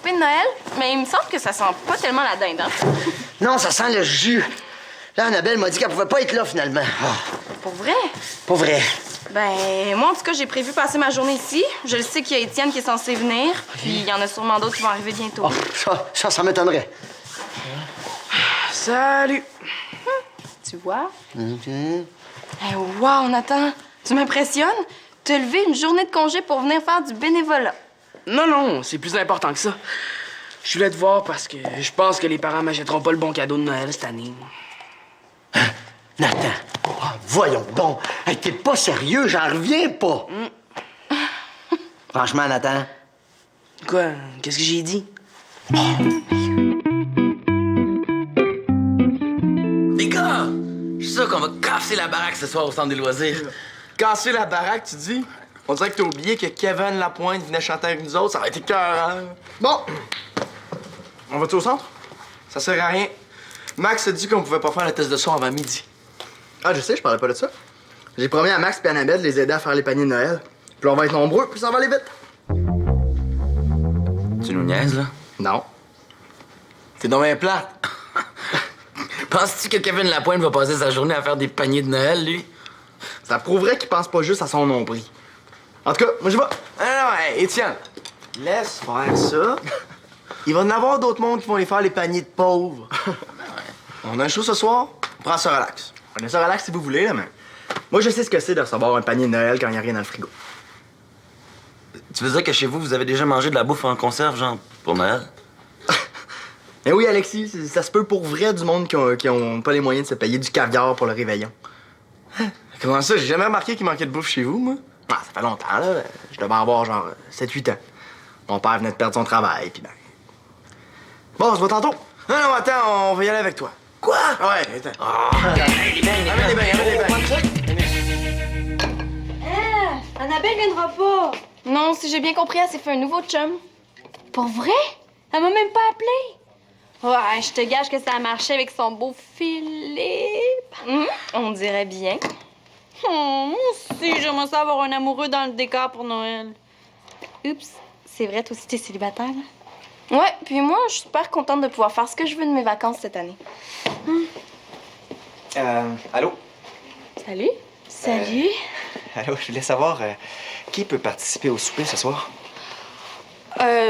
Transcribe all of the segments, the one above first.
souper de Noël, mais il me semble que ça sent pas tellement la dinde, hein? Non, ça sent le jus. Là, Annabelle m'a dit qu'elle pouvait pas être là, finalement. Oh, Pour vrai? pas vrai. Ben, moi, en tout cas, j'ai prévu passer ma journée ici. Je le sais qu'il y a Étienne qui est censé venir, puis il y en a sûrement d'autres qui vont arriver bientôt. Oh, ça m'étonnerait. Salut! Tu vois? OK. Hey, wow, Nathan! Tu m'impressionnes? T'as levé une journée de congé pour venir faire du bénévolat. Non, c'est plus important que ça. Je voulais te voir parce que je pense que les parents m'achèteront pas le bon cadeau de Noël cette année. Nathan, voyons donc. Hey, t'es pas sérieux, j'en reviens pas. Franchement, Nathan. Quoi? Qu'est-ce que j'ai dit? Les gars, je suis sûr qu'on va casser la baraque ce soir au centre des loisirs. Casser la baraque, tu dis? On dirait que t'as oublié que Kevin Lapointe venait chanter avec nous autres. Ça aurait été cœur. Bon. On va-tu au centre? Ça sert à rien. Max a dit qu'on pouvait pas faire le test de son avant midi. Ah, je sais, je parlais pas de ça. J'ai promis à Max et Annabelle de les aider à faire les paniers de Noël. Puis on va être nombreux, puis ça va aller vite. Tu nous niaises, là? Non. T'es donc bien plate. Penses-tu que Kevin Lapointe va passer sa journée à faire des paniers de Noël, lui? Ça prouverait qu'il pense pas juste à son nombril. En tout cas, moi je vais. Non, hey, Étienne, laisse faire ça. Il va y en avoir d'autres mondes qui vont aller faire les paniers de pauvres. On a un show ce soir, on prend ça relax. On est ça relax si vous voulez, là, mais. Moi, je sais ce que c'est de recevoir un panier de Noël quand il y a rien dans le frigo. Tu veux dire que chez vous, vous avez déjà mangé de la bouffe en conserve, genre, pour Noël? Mais oui, Alexis, ça se peut pour vrai du monde qui ont pas les moyens de se payer du caviar pour le réveillon. Comment ça? J'ai jamais remarqué qu'il manquait de bouffe chez vous, moi. Ah, ça fait longtemps, là. Je devais avoir genre 7-8 ans. Mon père venait de perdre son travail, puis ben. Bon, on se voit tantôt. Non, attends, on va y aller avec toi. Quoi? Ouais, attends. Amène les beignes. Annabelle viendra pas. Non, si j'ai bien compris, elle s'est fait un nouveau chum. Pour vrai? Elle m'a même pas appelé. Ouais, je te gage que ça a marché avec son beau Philippe. On dirait bien. Moi aussi, j'aimerais ça avoir un amoureux dans le décor pour Noël. Oups, c'est vrai, toi aussi, t'es célibataire, là? Ouais, puis moi, je suis super contente de pouvoir faire ce que je veux de mes vacances cette année. Allô? Salut. Salut. Allô, je voulais savoir qui peut participer au souper ce soir?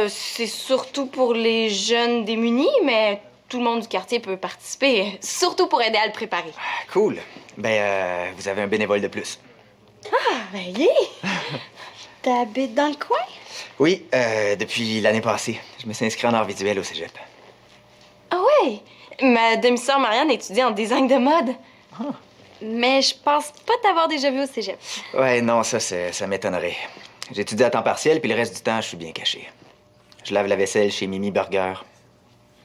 C'est surtout pour les jeunes démunis, mais tout le monde du quartier peut participer, surtout pour aider à le préparer. Cool. Ben, vous avez un bénévole de plus. Ah, ben, yeah. T'habites dans le coin? Oui, depuis l'année passée. Je me suis inscrit en art visuel au cégep. Ah ouais? Ma demi-sœur Marianne étudie en design de mode. Mais je pense pas t'avoir déjà vu au cégep. Ouais, non, ça m'étonnerait. J'étudie à temps partiel, puis le reste du temps, je suis bien caché. Je lave la vaisselle chez Mimi Burger.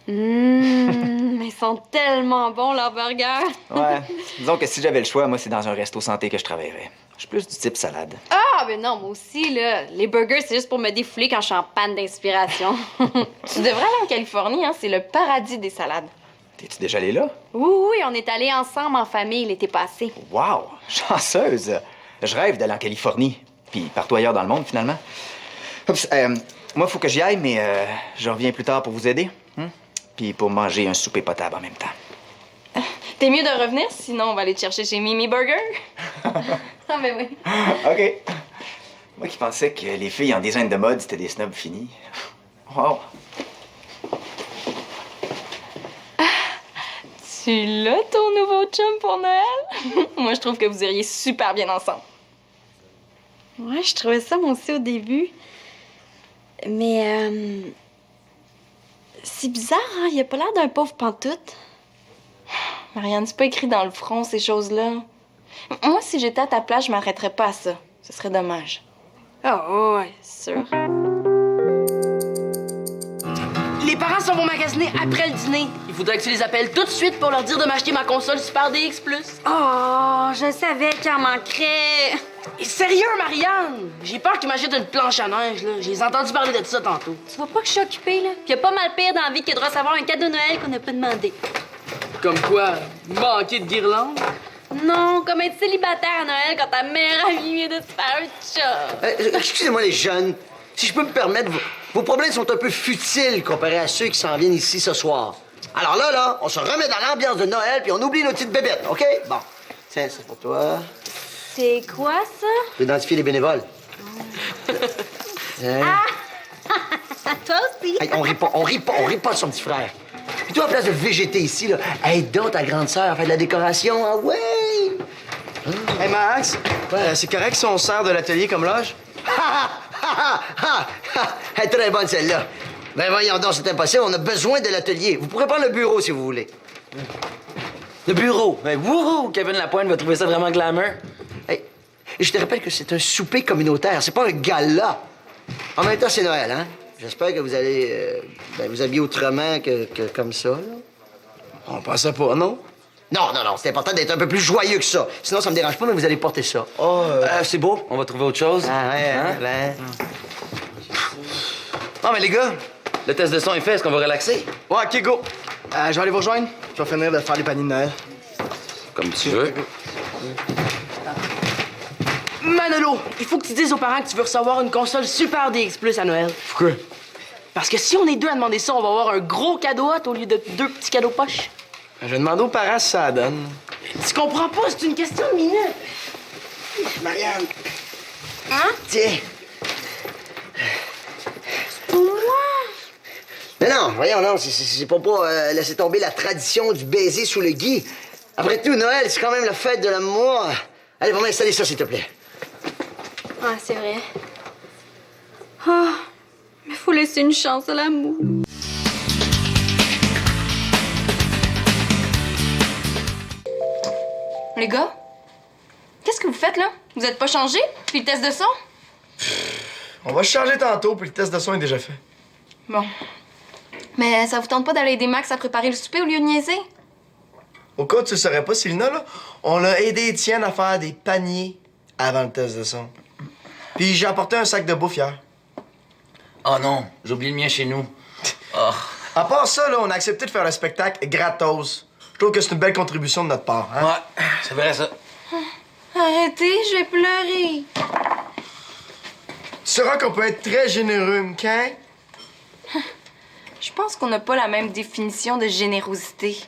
Mais ils sont tellement bons, leurs burgers. Ouais. Disons que si j'avais le choix, moi, c'est dans un resto santé que je travaillerais. Je suis plus du type salade. Ah, ben non, moi aussi, là. Les burgers, c'est juste pour me défouler quand je suis en panne d'inspiration. Tu devrais aller en Californie, hein. C'est le paradis des salades. T'es-tu déjà allé là? Oui, on est allés ensemble en famille l'été passé. Wow! Chanceuse! Je rêve d'aller en Californie. Puis partout ailleurs dans le monde, finalement. Oups, moi, il faut que j'y aille, mais je reviens plus tard pour vous aider. Puis pour manger un souper potable en même temps. T'es mieux de revenir, sinon on va aller te chercher chez Mimi Burger. Ah, ben oui. OK. Moi qui pensais que les filles en design de mode, c'était des snobs finis. Wow! Tu l'as, ton nouveau chum pour Noël? Moi, je trouve que vous iriez super bien ensemble. Ouais, je trouvais ça, moi aussi, au début. Mais, c'est bizarre, hein? Il a pas l'air d'un pauvre pantoute. Marianne, c'est pas écrit dans le front, ces choses-là. Moi, si j'étais à ta place, je m'arrêterais pas à ça. Ce serait dommage. Oh, ouais, sûr. Les parents s'en vont magasiner après le dîner. Il faudrait que tu les appelles tout de suite pour leur dire de m'acheter ma console Super DX+. Oh, je savais qu'il en manquerait. Et sérieux, Marianne? J'ai peur qu'ils m'achètent une planche à neige, là. J'ai entendu parler de ça tantôt. Tu vois pas que je suis occupée, là? Puis y a pas mal pire dans la vie que de recevoir un cadeau de Noël qu'on n'a pas demandé. Comme quoi? Manquer de guirlande? Non, comme être célibataire à Noël quand ta meilleure amie vient de se faire un chat. Excusez-moi, les jeunes. Si je peux me permettre, Vos problèmes sont un peu futiles comparés à ceux qui s'en viennent ici ce soir. Alors là, on se remet dans l'ambiance de Noël puis on oublie nos petites bébêtes, OK? Bon. Tiens, c'est pour toi. C'est quoi, ça? Je vais identifier les bénévoles. Tiens. Toi aussi. Hey, on rit pas de son petit frère. Puis toi, à place de végéter ici, là, aide donc ta grande sœur à faire de la décoration, ah ouais! Hey, Max, c'est correct si on sert de l'atelier comme loge? Elle est très bonne, celle-là. Ben voyons donc, c'est impossible, on a besoin de l'atelier. Vous pourrez prendre le bureau, si vous voulez. Le bureau. Ben, wouhou! Kevin Lapointe va trouver ça vraiment glamour. Hey, je te rappelle que c'est un souper communautaire, c'est pas un gala. En même temps, c'est Noël, hein? J'espère que vous allez vous habiller autrement que comme ça, là. On pensait pas, non? Non, c'est important d'être un peu plus joyeux que ça. Sinon, ça me dérange pas, mais vous allez porter ça. C'est beau, on va trouver autre chose. Ah ouais, Hein? ouais. Non, mais les gars, le test de son est fait, est-ce qu'on va relaxer? Ouais, OK, go. Je vais aller vous rejoindre. Je vais finir de faire les paniers de Noël. Comme tu veux. Manolo, il faut que tu dises aux parents que tu veux recevoir une console Super DX Plus à Noël. Pourquoi? Parce que si on est deux à demander ça, on va avoir un gros cadeau hot au lieu de deux petits cadeaux poches. Je vais demander aux parents si ça donne. Tu comprends pas, c'est une question de minutes. Marianne. Hein? Tiens. Pour moi? Mais non, voyons, non, c'est pour pas laisser tomber la tradition du baiser sous le gui. Après tout, Noël, c'est quand même la fête de l'amour. Allez, va m'installer ça, s'il te plaît. Ah, c'est vrai. Ah, mais faut laisser une chance à l'amour. Les gars, qu'est-ce que vous faites, là? Vous êtes pas changés? Puis le test de son? On va se changer tantôt, puis le test de son est déjà fait. Bon. Mais ça vous tente pas d'aller aider Max à préparer le souper au lieu de niaiser? Au cas où tu le saurais pas, Célina, là, on a aidé Étienne à faire des paniers avant le test de son. Puis j'ai apporté un sac de bouffe hier. Oh non, j'ai oublié le mien chez nous. Oh. À part ça, là, on a accepté de faire le spectacle gratos. Je trouve que c'est une belle contribution de notre part, hein? Ouais, c'est vrai ça. Arrêtez, je vais pleurer. Tu sauras qu'on peut être très généreux, OK? Je pense qu'on n'a pas la même définition de générosité.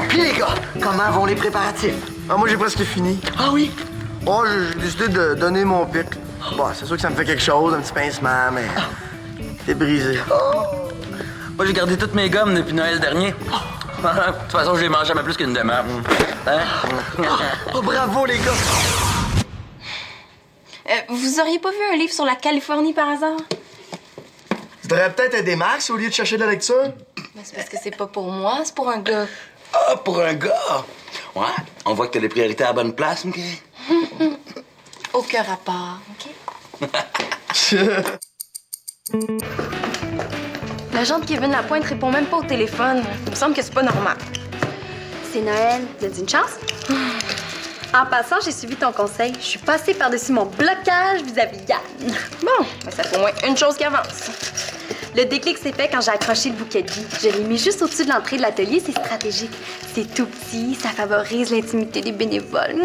Puis les gars, comment vont les préparatifs? Ah, moi, j'ai presque fini. Ah oui? Oh, j'ai décidé de donner mon pic. Bon, c'est sûr que ça me fait quelque chose, un petit pincement, mais... C'est brisé. Moi, j'ai gardé toutes mes gommes depuis Noël dernier. De toute façon, je les mange jamais plus qu'une demi-heure. Hein? Oh, bravo, les gars! Vous auriez pas vu un livre sur la Californie par hasard? Tu devrais peut-être aider Max au lieu de chercher de la lecture. Ben, c'est parce que c'est pas pour moi, c'est pour un gars. Ah, pour un gars! Ouais, on voit que t'as les priorités à la bonne place, OK? Aucun rapport, OK? L'agent de Kevin Lapointe répond même pas au téléphone. Il me semble que c'est pas normal. C'est Noël. Vous avez une chance? En passant, j'ai suivi ton conseil. Je suis passée par-dessus mon blocage vis-à-vis Yann. Bon, ben, ça fait au moins une chose qui avance. Le déclic s'est fait quand j'ai accroché le bouquet de vie. Je l'ai mis juste au-dessus de l'entrée de l'atelier. C'est stratégique. C'est tout petit. Ça favorise l'intimité des bénévoles.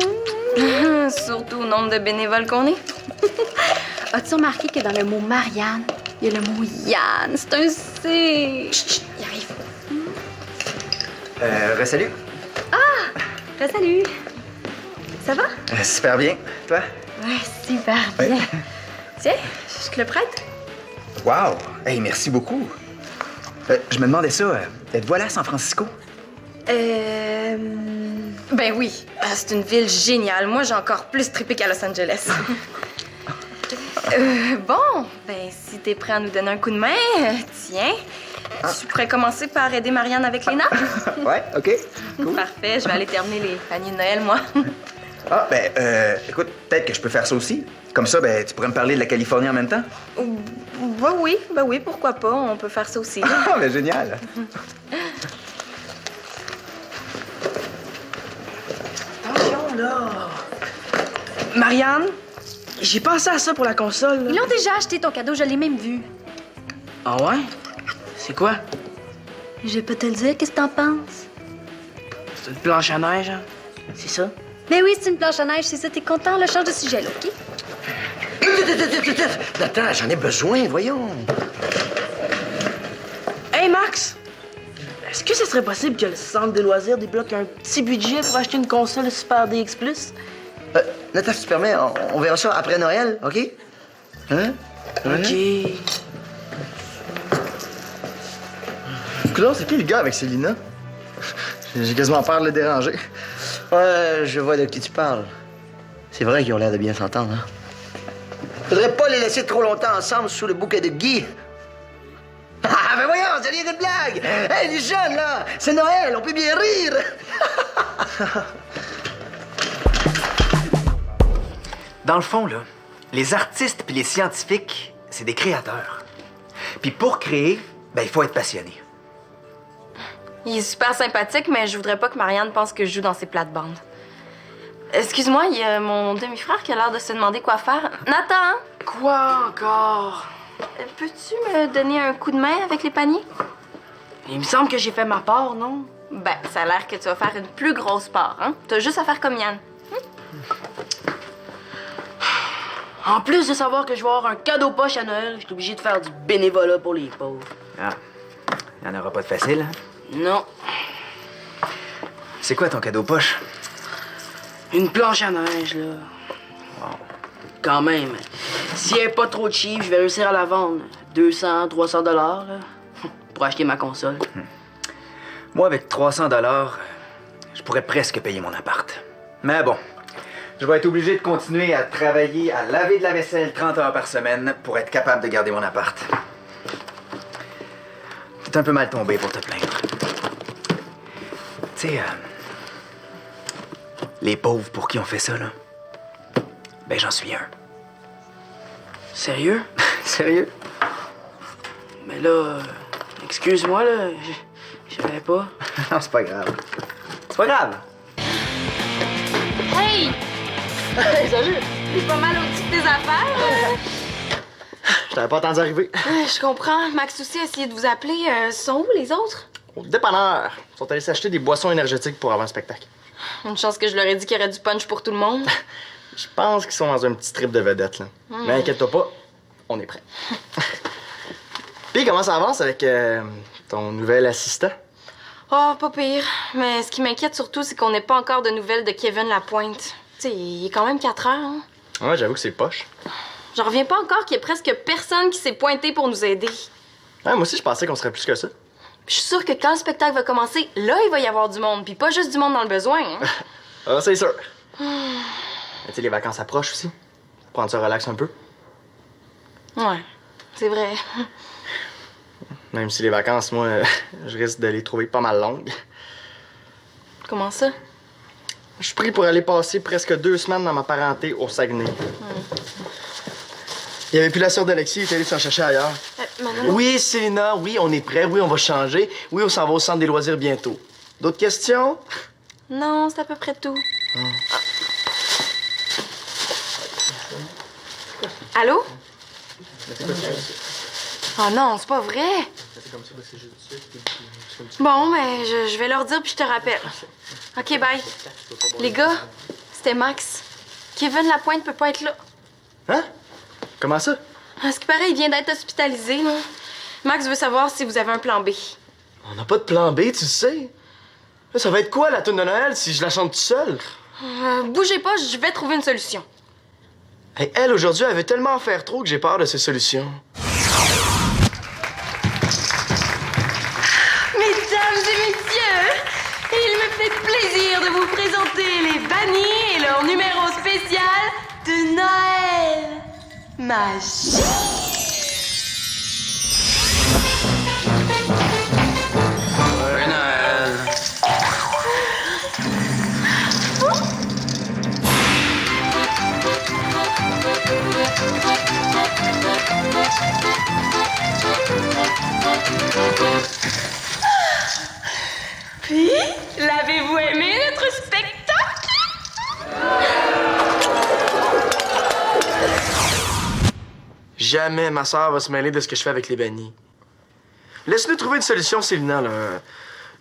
Surtout au nombre de bénévoles qu'on est. As-tu remarqué que dans le mot Marianne, il y a le mot Yann? C'est un C. Chut, chut, il arrive. Salut. Salut. Ça va? Super bien. Toi? Ouais, super bien. Tiens, je te le prête? Wow! Hey, merci beaucoup. Je me demandais ça, êtes-vous allé à San Francisco? Ben oui, c'est une ville géniale. Moi, j'ai encore plus trippé qu'à Los Angeles. Bon, ben si t'es prêt à nous donner un coup de main, tiens. Tu pourrais commencer par aider Marianne avec les nappes? Ouais, OK. Cool. Parfait, je vais aller terminer les paniers de Noël, moi. Ah, ben, écoute, peut-être que je peux faire ça aussi. Comme ça, ben, tu pourrais me parler de la Californie en même temps? Ben oui, pourquoi pas, on peut faire ça aussi. Ah, ben, génial. Attention, là. Marianne, j'ai pensé à ça pour la console. Là. Ils l'ont déjà acheté ton cadeau, je l'ai même vu. Ah ouais? C'est quoi? Je vais pas te le dire, qu'est-ce que t'en penses? C'est une planche à neige, hein? C'est ça? Mais oui, c'est une planche à neige, c'est ça, t'es content? Là, change de sujet, là, OK? Écoutez Attends, j'en ai besoin, voyons. Hey, Max! Est-ce que ce serait possible que le centre des loisirs débloque un petit budget pour acheter une console Super DX Plus? Nathan, si tu permets, on verra ça après Noël, OK? Hein? OK. Coudonc, c'est qui le gars avec Célina? J'ai quasiment peur de le déranger. Ouais, je vois de qui tu parles. C'est vrai qu'ils ont l'air de bien s'entendre, hein? Faudrait pas les laisser trop longtemps ensemble sous le bouquet de Guy. Ah, mais voyons, c'est rien de blague! Hey, les jeunes, là, c'est Noël, on peut bien rire! Dans le fond, là, les artistes puis les scientifiques, c'est des créateurs. Puis pour créer, ben, il faut être passionné. Il est super sympathique, mais je voudrais pas que Marianne pense que je joue dans ses plates-bandes. Excuse-moi, il y a mon demi-frère qui a l'air de se demander quoi faire. Nathan! Quoi encore? Peux-tu me donner un coup de main avec les paniers? Il me semble que j'ai fait ma part, non? Ben, ça a l'air que tu vas faire une plus grosse part, hein? T'as juste à faire comme Yann. En plus de savoir que je vais avoir un cadeau poche à Noël, je suis obligé de faire du bénévolat pour les pauvres. Ah, il n'y en aura pas de facile, hein? Non. C'est quoi ton cadeau poche? Une planche à neige, là. Wow. Quand même. Si elle est pas trop cheap, je vais réussir à la vendre. 200, 300 $, là, pour acheter ma console. Moi, avec 300 $, je pourrais presque payer mon appart. Mais bon, je vais être obligé de continuer à travailler, à laver de la vaisselle 30 heures par semaine pour être capable de garder mon appart. C'est un peu mal tombé pour te plaindre. Tu sais, les pauvres pour qui on fait ça, là, ben j'en suis un. Sérieux? Sérieux? Mais là, excuse-moi, là, je savais pas. Non, c'est pas grave. C'est pas grave. Hey! Salut! T'es pas mal au-dessus de tes affaires? Je t'avais pas attendu arriver. Je comprends. Max aussi a essayé de vous appeler. Sont où les autres? Au dépanneur. Ils sont allés s'acheter des boissons énergétiques pour avant le spectacle. Une chance que je leur ai dit qu'il y aurait du punch pour tout le monde. Je pense qu'ils sont dans un petit trip de vedette, là. Mais inquiète-toi pas, on est prêts. Puis comment ça avance avec ton nouvel assistant? Oh, pas pire. Mais ce qui m'inquiète surtout, c'est qu'on n'ait pas encore de nouvelles de Kevin Lapointe. Tu sais, il est quand même 4 heures, hein? Ouais, j'avoue que c'est poche. J'en reviens pas encore qu'il y ait presque personne qui s'est pointé pour nous aider. Ouais, moi aussi, je pensais qu'on serait plus que ça. Puis je suis sûre que quand le spectacle va commencer, là, il va y avoir du monde. Puis pas juste du monde dans le besoin, hein? Ah, c'est sûr. Mais tu sais, les vacances approchent aussi. Prendre ça relax un peu. Ouais, c'est vrai. Même si les vacances, moi, je risque de les trouver pas mal longues. Comment ça? Je suis pris pour aller passer presque 2 semaines dans ma parenté au Saguenay. Il y avait plus la sœur d'Alexis, il est allé s'en chercher ailleurs. Manon? Oui, Célina, oui, on est prêt, oui, on va changer. Oui, on s'en va au centre des loisirs bientôt. D'autres questions? Non, c'est à peu près tout. Allô? Oh non, c'est pas vrai. Bon, mais je vais leur dire puis je te rappelle. OK, bye. Les gars, c'était Max. Kevin Lapointe peut pas être là. Hein? Comment ça? À ce qui paraît, il vient d'être hospitalisé, là. Max veut savoir si vous avez un plan B. On n'a pas de plan B, tu sais. Là, ça va être quoi, la tune de Noël, si je la chante tout seul? Bougez pas, je vais trouver une solution. Hey, elle, aujourd'hui, elle veut tellement en faire trop que j'ai peur de ses solutions. Mesdames et messieurs, il me fait plaisir de vous présenter les bannis et leur numéro spécial de Noël. Magie! Joyeux Noël. Puis, l'avez-vous aimé notre spectacle? Jamais ma sœur va se mêler de ce que je fais avec les bannis. Laisse-nous trouver une solution, Célina, là.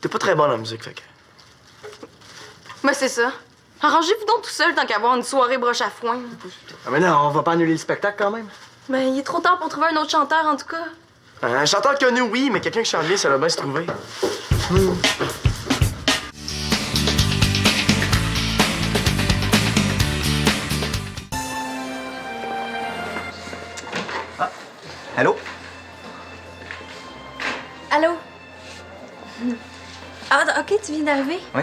T'es pas très bonne en musique, fait que... Moi, c'est ça. Arrangez-vous donc tout seul tant qu'à avoir une soirée broche à foin. Ah, mais non, on va pas annuler le spectacle quand même. Ben, il est trop tard pour trouver un autre chanteur, en tout cas. Un chanteur connu, oui, mais quelqu'un qui chante bien, ça va bien se trouver. Allô? Allô? Ah, OK, tu viens d'arriver? Oui.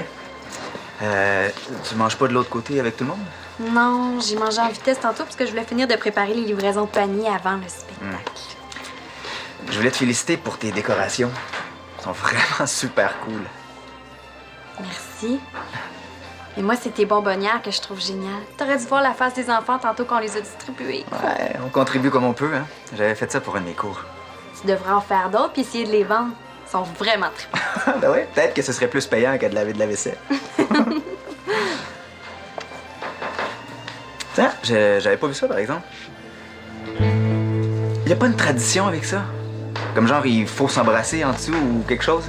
Tu manges pas de l'autre côté avec tout le monde? Non, j'ai mangé en vitesse tantôt parce que je voulais finir de préparer les livraisons de panier avant le spectacle. Je voulais te féliciter pour tes décorations. Elles sont vraiment super cool. Merci. Et moi, c'est tes bonbonnières que je trouve géniales. T'aurais dû voir la face des enfants tantôt qu'on les a distribuées. Ouais, on contribue comme on peut, hein. J'avais fait ça pour un de mes cours. Tu devrais en faire d'autres puis essayer de les vendre. Ils sont vraiment trippants. Ben ouais, peut-être que ce serait plus payant que de laver de la vaisselle. Tiens, j'avais pas vu ça, par exemple. Y a pas une tradition avec ça? Comme genre, il faut s'embrasser en dessous ou quelque chose?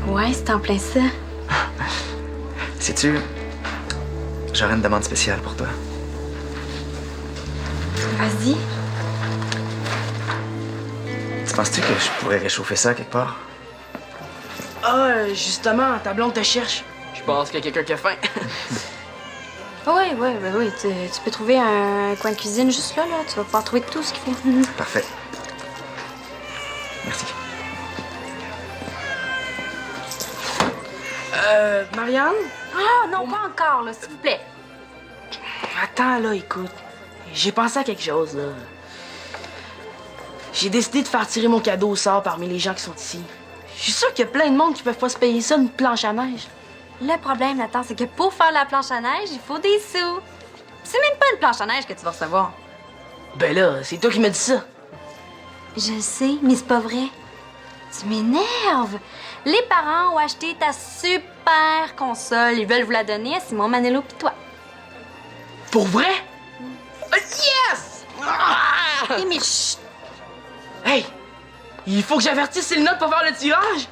Ouais, c'est en plein ça. Sais-tu, j'aurais une demande spéciale pour toi. Vas-y. Tu penses-tu que je pourrais réchauffer ça quelque part? Ah, justement, ta blonde te cherche. Je pense qu'il y a quelqu'un qui a faim. Oui. Tu peux trouver un coin de cuisine juste là. Tu vas pouvoir trouver tout ce qu'il faut. Parfait. Merci. Marianne? Ah, non, pas encore, là, s'il vous plaît. Attends, là, écoute. J'ai pensé à quelque chose, là. J'ai décidé de faire tirer mon cadeau au sort parmi les gens qui sont ici. Je suis sûre qu'il y a plein de monde qui peuvent pas se payer ça, une planche à neige. Le problème, Nathan, c'est que pour faire la planche à neige, il faut des sous. C'est même pas une planche à neige que tu vas recevoir. Ben là, c'est toi qui me dis ça. Je sais, mais c'est pas vrai. Tu m'énerves. Les parents ont acheté ta super console. Ils veulent vous la donner à Simon, Manello pis toi. Pour vrai? Yes! Ah! Hé, mais chut! Hey! Il faut que j'avertisse Céline pour faire le tirage?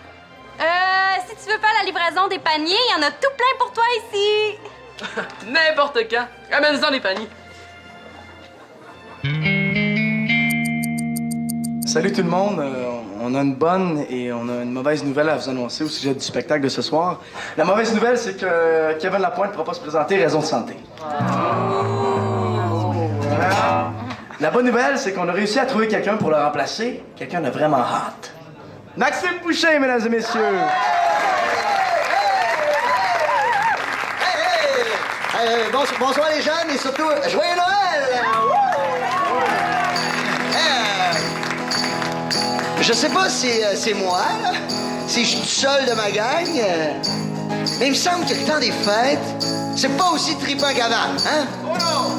Si tu veux faire la livraison des paniers, il y en a tout plein pour toi ici. N'importe quand. Amène-en les paniers. Salut tout le monde. On a une bonne et on a une mauvaise nouvelle à vous annoncer au sujet du spectacle de ce soir. La mauvaise nouvelle, c'est que Kevin Lapointe ne pourra pas se présenter, raison de santé. La bonne nouvelle, c'est qu'on a réussi à trouver quelqu'un pour le remplacer. Quelqu'un de vraiment hot. Maxime Boucher, mesdames et messieurs. Bonsoir les jeunes et surtout, joyeux Noël! Je sais pas si c'est moi, là, si je suis tout seul de ma gang, mais il me semble que le temps des fêtes, c'est pas aussi trippant qu'avant, hein?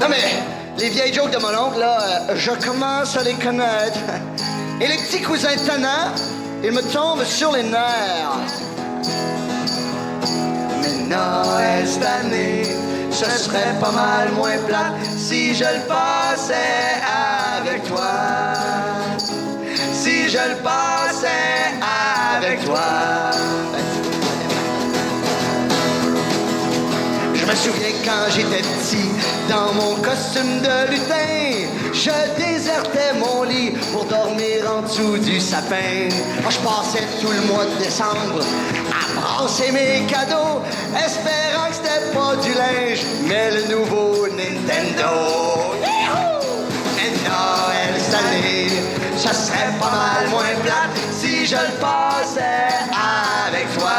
Non mais, les vieilles jokes de mon oncle, là, je commence à les connaître. Et les petits cousins tannants, ils me tombent sur les nerfs. Mais Noël cette année, ce serait pas mal moins plat si je le passais avec toi. Si je le passais avec toi. Je me souviens quand j'étais petit, dans mon costume de lutin, je désertais mon lit pour dormir en dessous du sapin. Je passais tout le mois de décembre à brasser mes cadeaux, espérant que c'était pas du linge, mais le nouveau Nintendo. Et Noël cette année, ça serait pas mal moins plate si je le passais avec toi.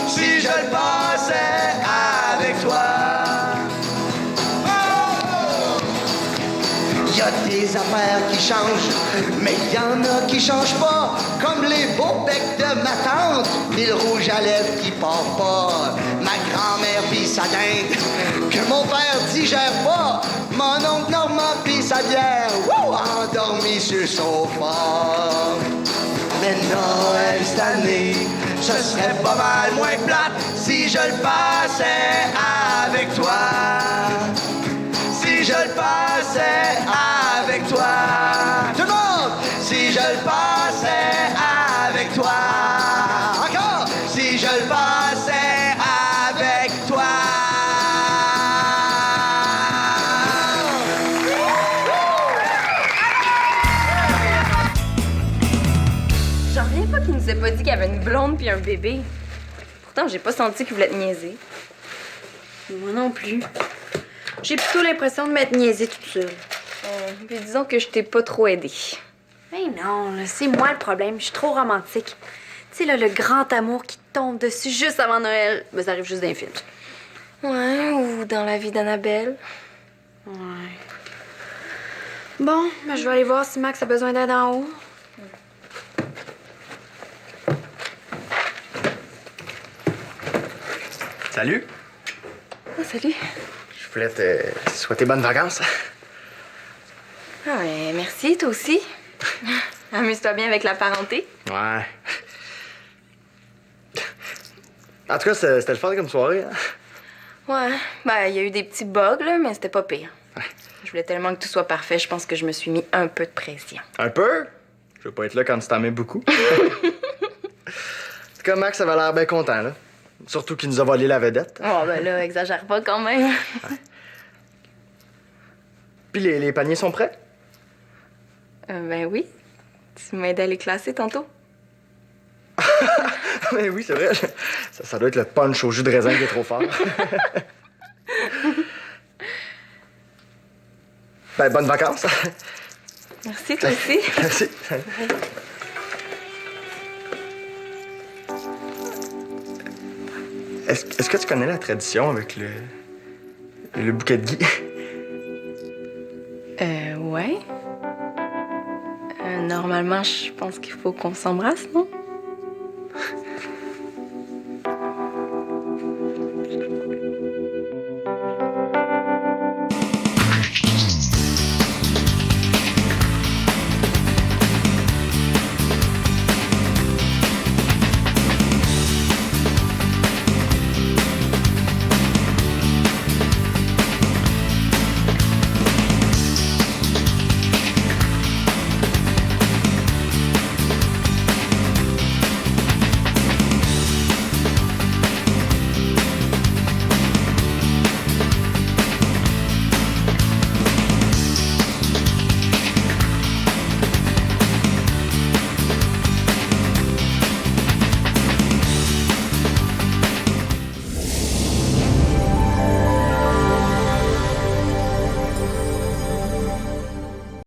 Si je le passais avec toi. Il y a des affaires qui changent, mais il y en a qui changent pas, comme les beaux becs de ma tante, et le rouge à lèvres qui part pas, ma grand-mère pis sa dinde, que mon père digère pas, mon oncle Normand pis sa bière, endormi sur le sofa. Mais Noël cette année, ce serait pas mal moins plate si je le passais avec toi. Si je le passais avec toi. Tout le monde! Si je le passais avec toi. Encore! Si je le passais qu'il avait une blonde puis un bébé. Pourtant, j'ai pas senti qu'il voulait te niaiser. Moi non plus. J'ai plutôt l'impression de m'être niaisée toute seule. Puis disons que je t'ai pas trop aidée. Mais non, là, c'est moi le problème. Je suis trop romantique. Tu sais, là, le grand amour qui tombe dessus juste avant Noël, ben, ça arrive juste dans les films. Ouais, ou dans la vie d'Annabelle. Ouais. Bon, ben, je vais aller voir si Max a besoin d'aide en haut. Salut. Ah, salut. Je voulais te souhaiter bonnes vacances. Ah, mais merci, toi aussi. Amuse-toi bien avec la parenté. Ouais. En tout cas, c'était le fun comme soirée. Hein? Ouais, ben, il y a eu des petits bugs, là, mais c'était pas pire. Je voulais tellement que tout soit parfait, je pense que je me suis mis un peu de pression. Un peu? Je veux pas être là quand tu t'en mets beaucoup. En tout cas, Max avait l'air bien content, là. Surtout qu'il nous a volé la vedette. Oh, ben là, exagère pas quand même. Ouais. Puis les paniers sont prêts? Ben oui. Tu m'as aidé à les classer tantôt. Mais oui, c'est vrai. Ça doit être le punch au jus de raisin qui est trop fort. Ben, bonnes vacances. Merci, toi aussi. Merci. Est-ce que tu connais la tradition avec le bouquet de Guy? Ouais. Normalement, je pense qu'il faut qu'on s'embrasse, non?